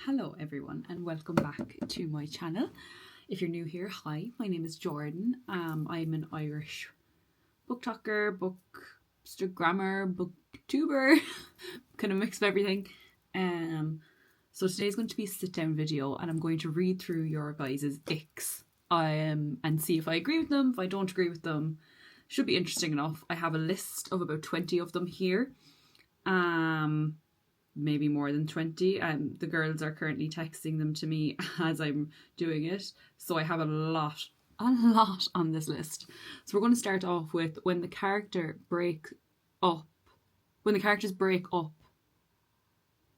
Hello everyone and welcome back to my channel. If you're new here, hi, my name is Jordyn. I'm an Irish book talker, bookstagrammer, booktuber, kind of mix of everything. So today's going to be a sit down video and I'm going to read through your guys' icks and see if I agree with them, if I don't agree with them. Should be interesting enough. I have a list of about 20 of them here. Maybe more than 20. The girls are currently texting them to me as I'm doing it, so I have a lot on this list. So we're going to start off with when the characters break up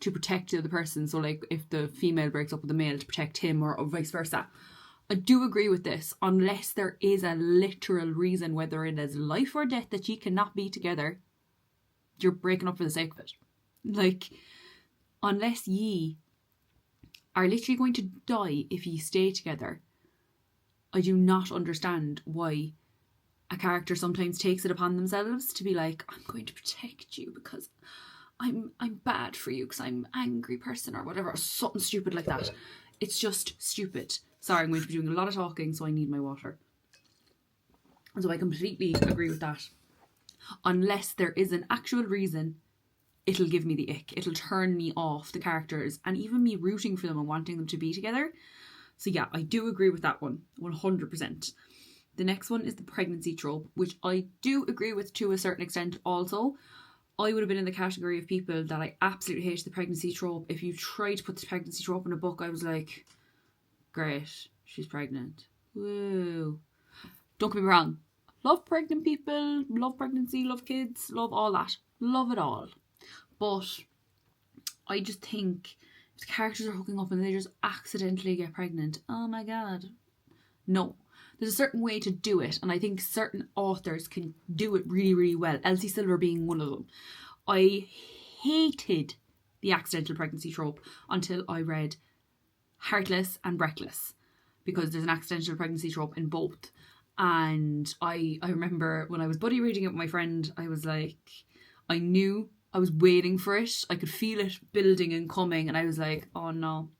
to protect the other person. So like if the female breaks up with the male to protect him or vice versa. I do agree with this, unless there is a literal reason, whether it is life or death, that ye cannot be together. You're breaking up for the sake of it. Like, unless ye are literally going to die if ye stay together, I do not understand why a character sometimes takes it upon themselves to be like, I'm going to protect you because I'm bad for you because I'm an angry person or whatever, or something stupid like that. It's just stupid. Sorry, I'm going to be doing a lot of talking, so I need my water. So I completely agree with that. Unless there is an actual reason, it'll give me the ick. It'll turn me off the characters and even me rooting for them and wanting them to be together. So yeah, I do agree with that one, 100%. The next one is the pregnancy trope, which I do agree with to a certain extent also. I would have been in the category of people that I absolutely hate the pregnancy trope. If you try to put the pregnancy trope in a book, I was like, great, she's pregnant. Woo. Don't get me wrong. Love pregnant people, love pregnancy, love kids, love all that. Love it all. But I just think if the characters are hooking up and they just accidentally get pregnant, oh my god. No. There's a certain way to do it, and I think certain authors can do it really, really well. Elsie Silver being one of them. I hated the accidental pregnancy trope until I read Heartless and Reckless, because there's an accidental pregnancy trope in both. And I remember when I was buddy reading it with my friend, I was like, I knew I was waiting for it. I could feel it building and coming, and I was like, oh no,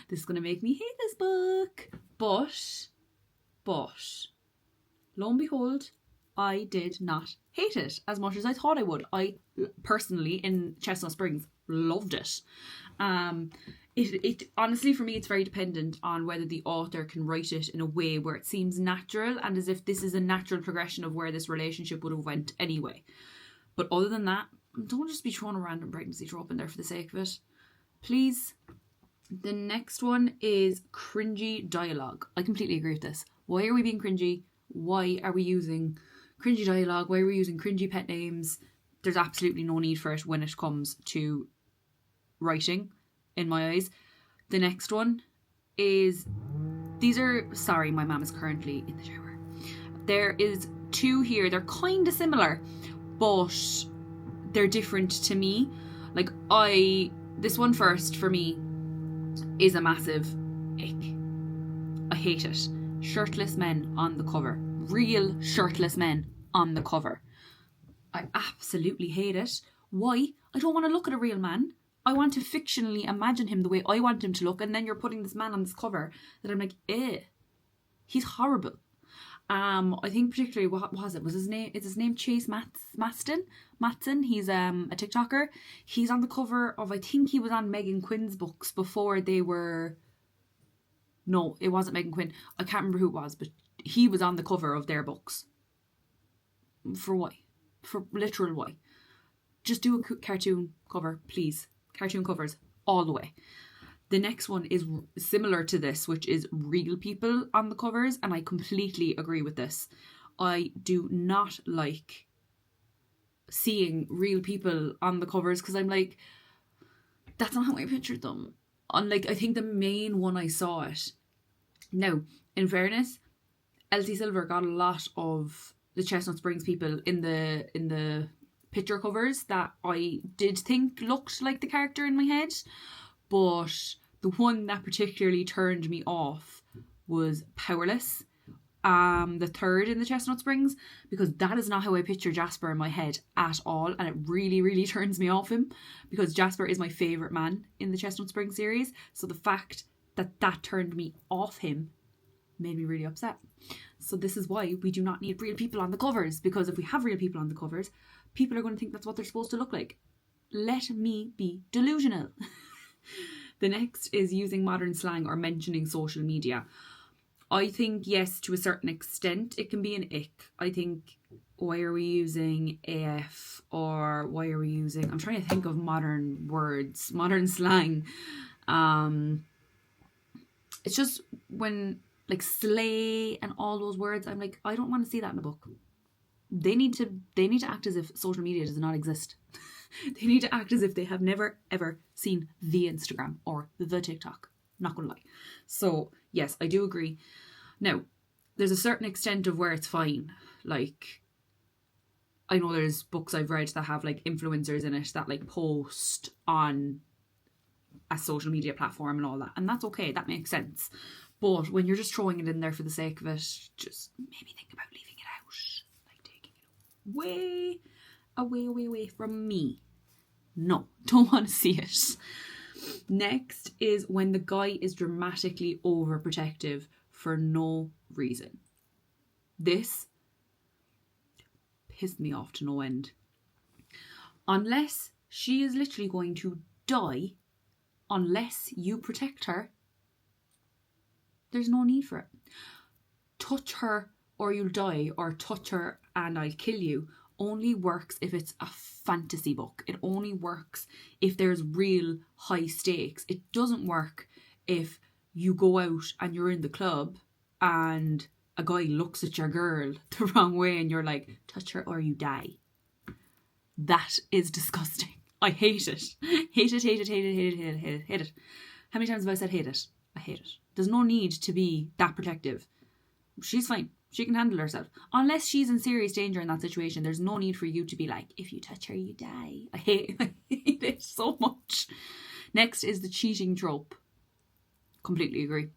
this is going to make me hate this book. But, lo and behold, I did not hate it as much as I thought I would. I personally, in Chestnut Springs, loved it. It honestly, for me, it's very dependent on whether the author can write it in a way where it seems natural and as if this is a natural progression of where this relationship would have went anyway. But other than that, don't just be throwing a random pregnancy trope in there for the sake of it. Please. The next one is cringy dialogue. I completely agree with this. Why are we being cringy? Why are we using cringy dialogue? Why are we using cringy pet names? There's absolutely no need for it when it comes to writing, in my eyes. The next one is... Sorry, my mum is currently in the shower. There is two here. They're kind of similar, but they're different to me. Like, this one first for me is a massive ick. I hate it. Shirtless men on the cover. Real shirtless men on the cover. I absolutely hate it. Why? I don't want to look at a real man. I want to fictionally imagine him the way I want him to look, and then you're putting this man on this cover that I'm like, he's horrible. I think particularly, what was it? Was his name? Is his name Chase Matson? He's a TikToker. He's on the cover of, I think he was on Megan Quinn's books before they were. No, it wasn't Megan Quinn. I can't remember who it was, but he was on the cover of their books. For why? For literal why? Just do a cartoon cover, please. Cartoon covers all the way. The next one is similar to this, which is real people on the covers, and I completely agree with this. I do not like seeing real people on the covers because I'm like, that's not how I pictured them. Unlike, I think the main one I saw it. Now, in fairness, Elsie Silver got a lot of the Chestnut Springs people in the picture covers that I did think looked like the character in my head. But the one that particularly turned me off was Powerless. the third in the Chestnut Springs, because that is not how I picture Jasper in my head at all, and it really, really turns me off him, because Jasper is my favourite man in the Chestnut Springs series. So the fact that that turned me off him made me really upset. So this is why we do not need real people on the covers, because if we have real people on the covers, people are going to think that's what they're supposed to look like. Let me be delusional. The next is using modern slang or mentioning social media. I think, yes, to a certain extent, it can be an ick. I think, why are we using AF, or why are we using... I'm trying to think of modern words, modern slang. It's just when, like, slay and all those words, I'm like, I don't want to see that in a book. They need to act as if social media does not exist. They need to act as if they have never, ever seen the Instagram or the TikTok. Not gonna lie. So, yes, I do agree. Now, there's a certain extent of where it's fine. Like, I know there's books I've read that have, like, influencers in it that, like, post on a social media platform and all that. And that's okay. That makes sense. But when you're just throwing it in there for the sake of it, just maybe think about leaving it out. Like, taking it away from me. No, don't want to see it. Next is when the guy is dramatically overprotective for no reason. This pissed me off to no end. Unless she is literally going to die, unless you protect her, there's no need for it. Touch her or you'll die, or touch her and I'll kill you, only works if it's a fantasy book. It only works if there's real high stakes. It doesn't work if you go out and you're in the club and a guy looks at your girl the wrong way and you're like, touch her or you die. That is disgusting. I hate it. Hate it. How many times have I said hate it? I hate it. There's no need to be that protective. She's fine. She can handle herself. Unless she's in serious danger in that situation, there's no need for you to be like, if you touch her, you die. I hate it so much. Next is the cheating trope. Completely agree.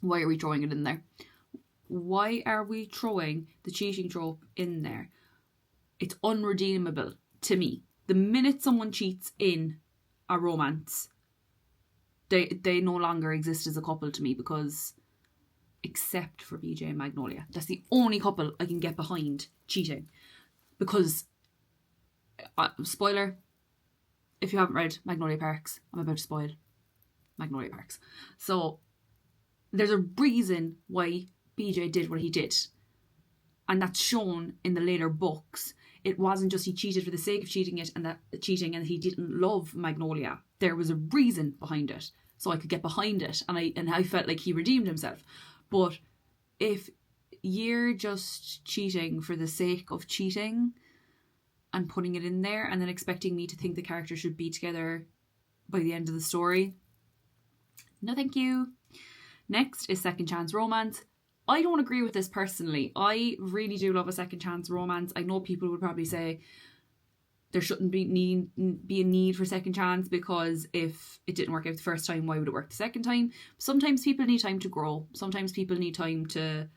Why are we throwing it in there? Why are we throwing the cheating trope in there? It's unredeemable to me. The minute someone cheats in a romance, they no longer exist as a couple to me, because... except for BJ and Magnolia. That's the only couple I can get behind cheating. Because, spoiler, if you haven't read Magnolia Parks, I'm about to spoil Magnolia Parks. So, there's a reason why BJ did what he did. And that's shown in the later books. It wasn't just he cheated for the sake of cheating and he didn't love Magnolia. There was a reason behind it. So I could get behind it. And I felt like he redeemed himself. But if you're just cheating for the sake of cheating and putting it in there and then expecting me to think the character should be together by the end of the story, no thank you. Next is second chance romance. I don't agree with this personally. I really do love a second chance romance. I know people would probably say there shouldn't be a need for second chance, because if it didn't work out the first time, why would it work the second time? Sometimes people need time to grow. Sometimes people need time to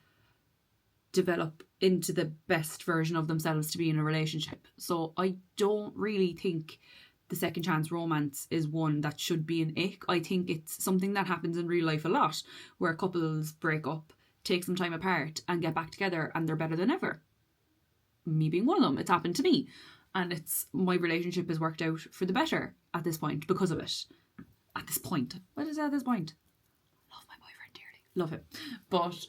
develop into the best version of themselves to be in a relationship. So I don't really think the second chance romance is one that should be an ick. I think it's something that happens in real life a lot, where couples break up, take some time apart and get back together and they're better than ever. Me being one of them. It's happened to me. And it's my relationship has worked out for the better at this point because of it. At this point. What is it at this point? Love my boyfriend dearly. Love him. But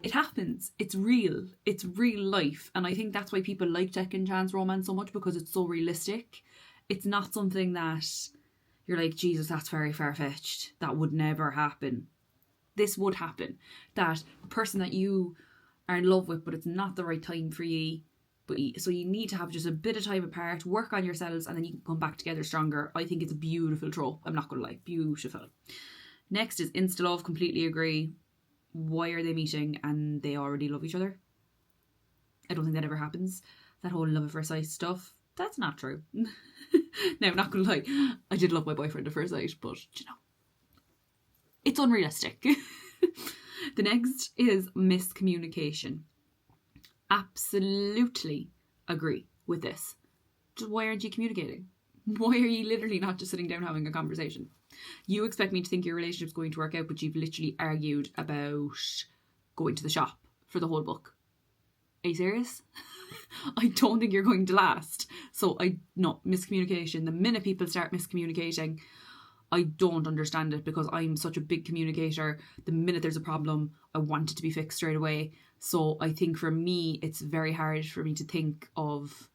it happens. It's real. It's real life. And I think that's why people like second chance romance so much, because it's so realistic. It's not something that you're like, Jesus, that's very far-fetched. That would never happen. This would happen. That person that you are in love with, but it's not the right time for you. So you need to have just a bit of time apart, work on yourselves, and then you can come back together stronger. I think it's a beautiful trope. I'm not going to lie. Beautiful. Next is insta love. Completely agree. Why are they meeting and they already love each other? I don't think that ever happens. That whole love at first sight stuff, that's not true. Now, I'm not going to lie. I did love my boyfriend at first sight, but, you know, it's unrealistic. The next is miscommunication. Absolutely agree with this. Just why aren't you communicating? Why are you literally not just sitting down having a conversation? You expect me to think your relationship's going to work out, but you've literally argued about going to the shop for the whole book. Are you serious? I don't think you're going to last. So no, miscommunication. The minute people start miscommunicating, I don't understand it, because I'm such a big communicator. The minute there's a problem, I want it to be fixed straight away. So I think for me, it's very hard for me to think of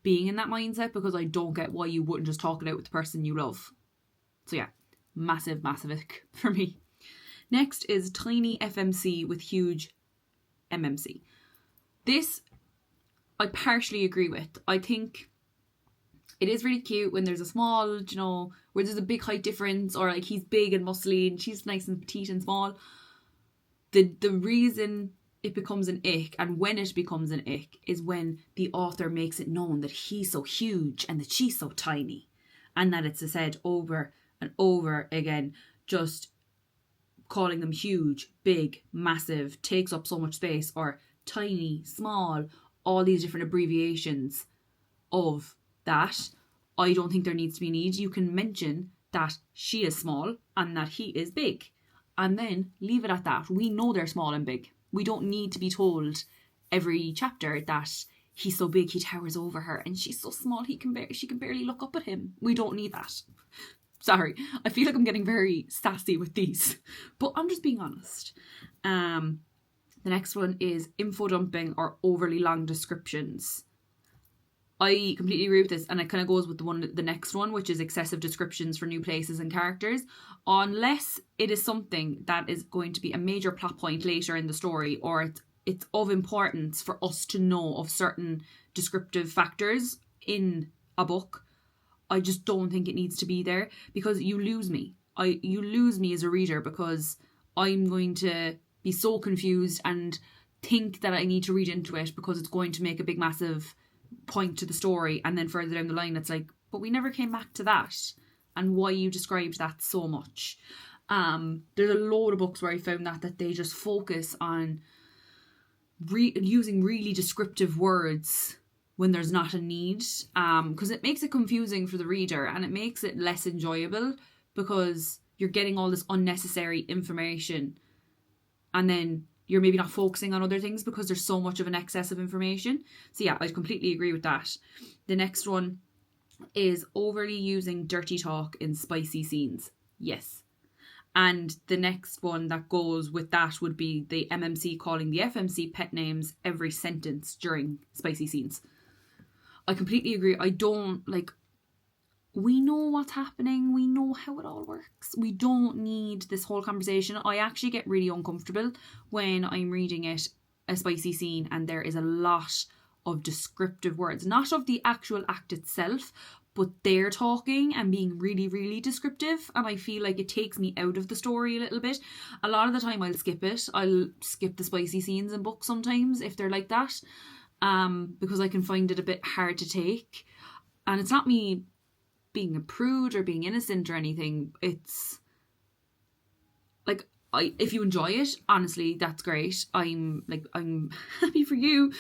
being in that mindset, because I don't get why you wouldn't just talk it out with the person you love. So yeah, massive ick for me. Next is tiny FMC with huge MMC. This I partially agree with. I think it is really cute when there's a small, where there's a big height difference, or like he's big and muscly and she's nice and petite and small. The reason it becomes an ick, and when it becomes an ick, is when the author makes it known that he's so huge and that she's so tiny, and that it's said over and over again, just calling them huge, big, massive, takes up so much space, or tiny, small, all these different abbreviations of that. I don't think there needs to be a need. You can mention that she is small and that he is big, and then leave it at that. We know they're small and big. We don't need to be told every chapter that he's so big he towers over her, and she's so small she can barely look up at him. We don't need that. Sorry, I feel like I'm getting very sassy with these, but I'm just being honest. The next one is info dumping or overly long descriptions. I completely agree with this, and it kind of goes with the next one, which is excessive descriptions for new places and characters. Unless it is something that is going to be a major plot point later in the story, or it's of importance for us to know of certain descriptive factors in a book, I just don't think it needs to be there, because you lose me. You lose me as a reader, because I'm going to be so confused and think that I need to read into it because it's going to make a big massive point to the story, and then further down the line it's like, but we never came back to that, and why you described that so much. There's a load of books where I found that they just focus on using really descriptive words when there's not a need, because it makes it confusing for the reader, and it makes it less enjoyable, because you're getting all this unnecessary information, and then you're maybe not focusing on other things because there's so much of an excess of information. So yeah, I completely agree with that. The next one is overly using dirty talk in spicy scenes. Yes. And the next one that goes with that would be the MMC calling the FMC pet names every sentence during spicy scenes. I completely agree. I don't we know what's happening. We know how it all works. We don't need this whole conversation. I actually get really uncomfortable when I'm reading a spicy scene and there is a lot of descriptive words, not of the actual act itself, but they're talking and being really, really descriptive, and I feel like it takes me out of the story a little bit. A lot of the time I'll skip it. I'll skip the spicy scenes in books sometimes if they're like that, because I can find it a bit hard to take. And it's not me being a prude or being innocent or anything. It's like, if you enjoy it, honestly, that's great. I'm happy for you,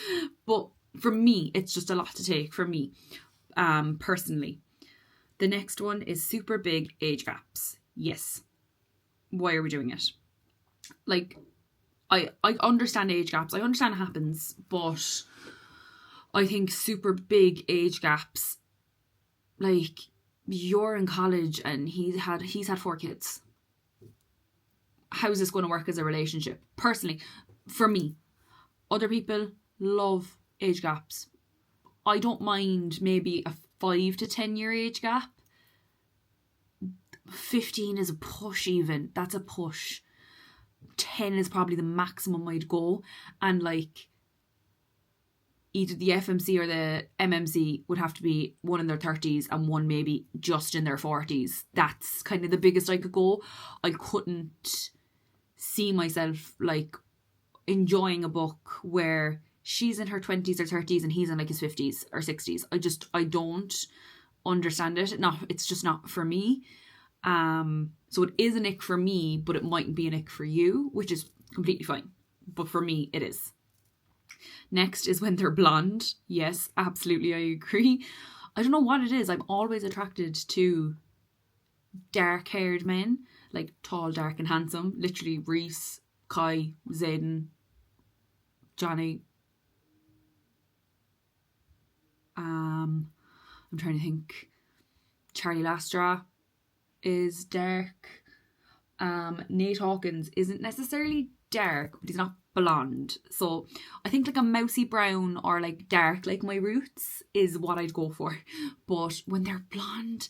but for me, it's just a lot to take for me, personally. The next one is super big age gaps. Yes. Why are we doing it? I understand age gaps. I understand it happens, but I think super big age gaps, you're in college and he's had 4 kids. How is this going to work as a relationship? Personally, for me, other people love age gaps. I don't mind maybe a 5 to 10 year age gap. 15 is a push even. That's a push. 10 is probably the maximum I'd go. And either the FMC or the MMC would have to be one in their 30s and one maybe just in their 40s. That's kind of the biggest I could go. I couldn't see myself enjoying a book where she's in her 20s or 30s and he's in his 50s or 60s. I don't understand it. It's just not for me. So it is an ick for me, but it mightn't be an ick for you, which is completely fine. But for me, it is. Next is when they're blonde. Yes, absolutely, I agree. I don't know what it is. I'm always attracted to dark-haired men, like tall, dark and handsome. Literally Reese, Kai, Zayden, Johnny. I'm trying to think. Charlie Lastra is dark. Nate Hawkins isn't necessarily dark, but he's not blonde. So I think like a mousy brown or like dark like my roots is what I'd go for. But when they're blonde,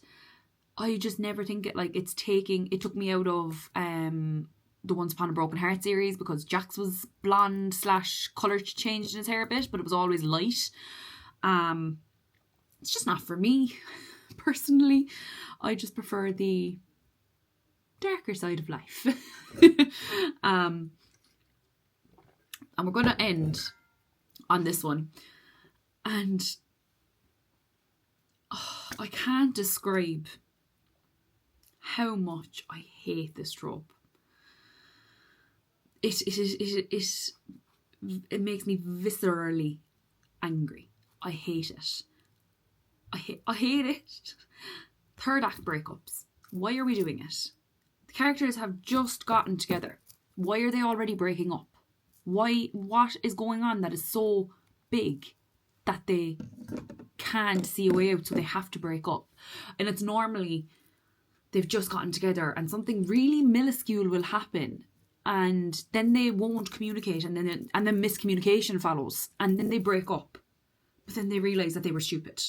I just never think it like it took me out of the Once Upon a Broken Heart series, because Jax was blonde / colour changed in his hair a bit, but it was always light. It's just not for me personally. I just prefer the darker side of life. And we're going to end on this one. And I can't describe how much I hate this trope. It makes me viscerally angry. I hate it. I hate it. Third act breakups. Why are we doing it? The characters have just gotten together. Why are they already breaking up? What is going on that is so big that they can't see a way out, so they have to break up? And it's normally they've just gotten together and something really minuscule will happen, and then they won't communicate, and then miscommunication follows, and then they break up. But then they realise that they were stupid.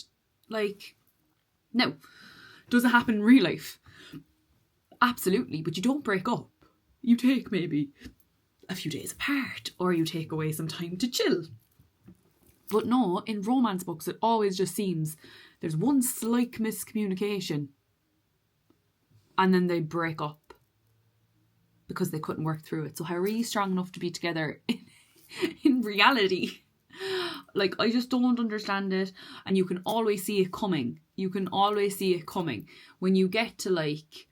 Like, no. Does it happen in real life? Absolutely, but you don't break up. You take maybe a few days apart, or you take away some time to chill. But no, in romance books it always just seems there's one slight miscommunication and then they break up because they couldn't work through it. So how are you strong enough to be together in reality? Like, I just don't understand it. And you can always see it coming. You can always see it coming. When you get to like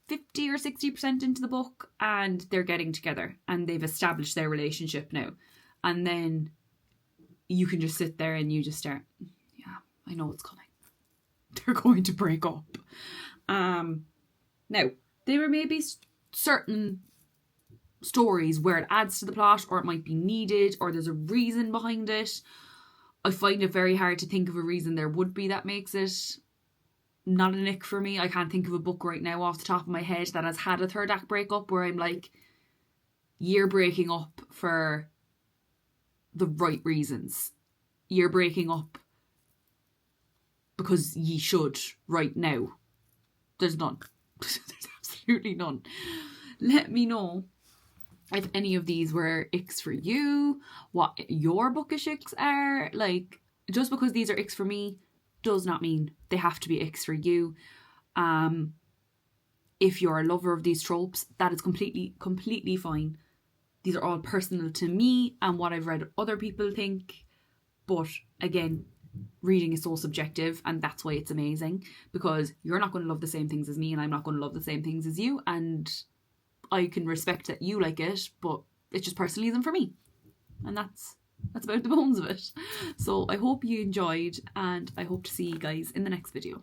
50 or 60% into the book and they're getting together and they've established their relationship now. And then you can just sit there and you just start, yeah, I know it's coming. They're going to break up. Now, there may be certain stories where it adds to the plot, or it might be needed, or there's a reason behind it. I find it very hard to think of a reason there would be that makes it not an ick for me. I can't think of a book right now off the top of my head that has had a third act breakup where I'm like, you're breaking up for the right reasons. You're breaking up because ye should right now. There's none. There's absolutely none. Let me know if any of these were icks for you, what your bookish icks are. Like, just because these are icks for me does not mean they have to be icks for you. If you're a lover of these tropes, that is completely fine. These are all personal to me and what I've read other people think. But again, reading is so subjective, and that's why it's amazing, because you're not going to love the same things as me and I'm not going to love the same things as you, and I can respect that you like it, but it just personally isn't for me. And that's about the bones of it. So I hope you enjoyed, and I hope to see you guys in the next video.